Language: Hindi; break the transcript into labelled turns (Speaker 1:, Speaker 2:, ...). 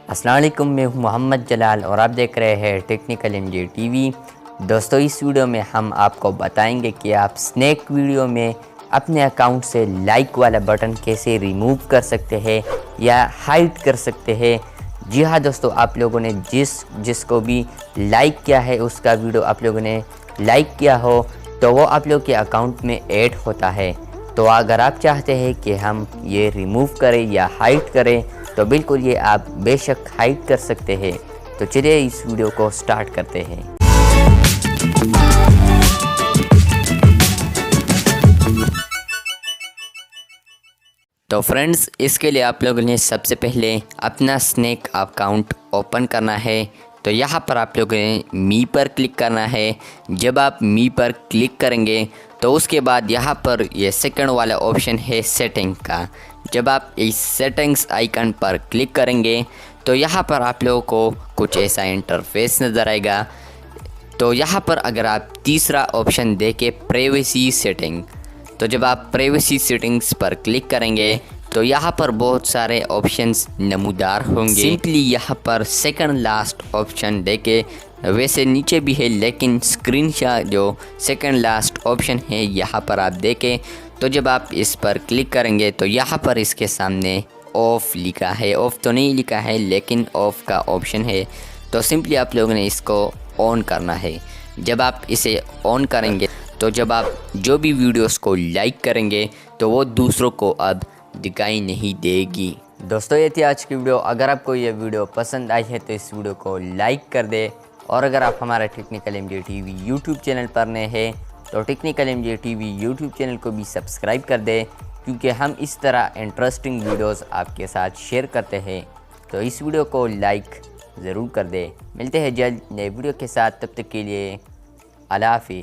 Speaker 1: अस्सलाम वालेकुम, मैं हूं मोहम्मद जलाल और आप देख रहे हैं टेक्निकल एमजे टीवी। दोस्तों, इस वीडियो में हम आपको बताएंगे कि आप स्नैक वीडियो में अपने अकाउंट से लाइक वाला बटन कैसे रिमूव कर सकते हैं या हाइड कर सकते हैं। जी हाँ दोस्तों, आप लोगों ने जिसको भी लाइक किया है उसका वीडियो आप लोगों ने लाइक किया हो तो वो आप लोग के अकाउंट में ऐड होता है। तो अगर आप चाहते हैं कि हम ये रिमूव करें या हाइड करें तो बिल्कुल ये आप बेशक हाइड कर सकते हैं। तो चलिए इस वीडियो को स्टार्ट करते हैं। तो फ्रेंड्स, इसके लिए आप लोगों ने सबसे पहले अपना स्नैक अकाउंट ओपन करना है। तो यहाँ पर आप लोगों ने मी पर क्लिक करना है। जब आप मी पर क्लिक करेंगे तो उसके बाद यहाँ पर ये सेकंड वाला ऑप्शन है सेटिंग का। जब आप इस सेटिंग्स आइकन पर क्लिक करेंगे तो यहाँ पर आप लोगों को कुछ ऐसा इंटरफेस नज़र आएगा। तो यहाँ पर अगर आप तीसरा ऑप्शन देके प्राइवेसी सेटिंग, तो जब आप प्राइवेसी सेटिंग्स पर क्लिक करेंगे तो यहाँ पर बहुत सारे ऑप्शंस नमूदार होंगे। सिंपली यहाँ पर सेकंड लास्ट ऑप्शन देके, वैसे नीचे भी है लेकिन स्क्रीनशॉट जो सेकंड लास्ट ऑप्शन है यहाँ पर आप देखें तो जब आप इस पर क्लिक करेंगे तो यहाँ पर इसके सामने ऑफ़ लिखा है। ऑफ़ तो नहीं लिखा है लेकिन ऑफ़ का ऑप्शन है। तो सिंपली आप लोगों ने इसको ऑन करना है। जब आप इसे ऑन करेंगे तो जब आप जो भी वीडियोस को लाइक करेंगे तो वो दूसरों को अब दिखाई नहीं देगी। दोस्तों, ये थी आज की वीडियो। अगर आपको ये वीडियो पसंद आई है तो इस वीडियो को लाइक कर दे, और अगर आप हमारा technical MJ TV YouTube channel पर नए हैं तो technical MJ TV YouTube channel को भी सब्सक्राइब कर दे, क्योंकि हम इस तरह इंटरेस्टिंग वीडियोस आपके साथ शेयर करते हैं। तो इस वीडियो को लाइक ज़रूर कर दे। मिलते हैं जल्द नए वीडियो के साथ, तब तक के लिए अल्लाह हाफ़िज़।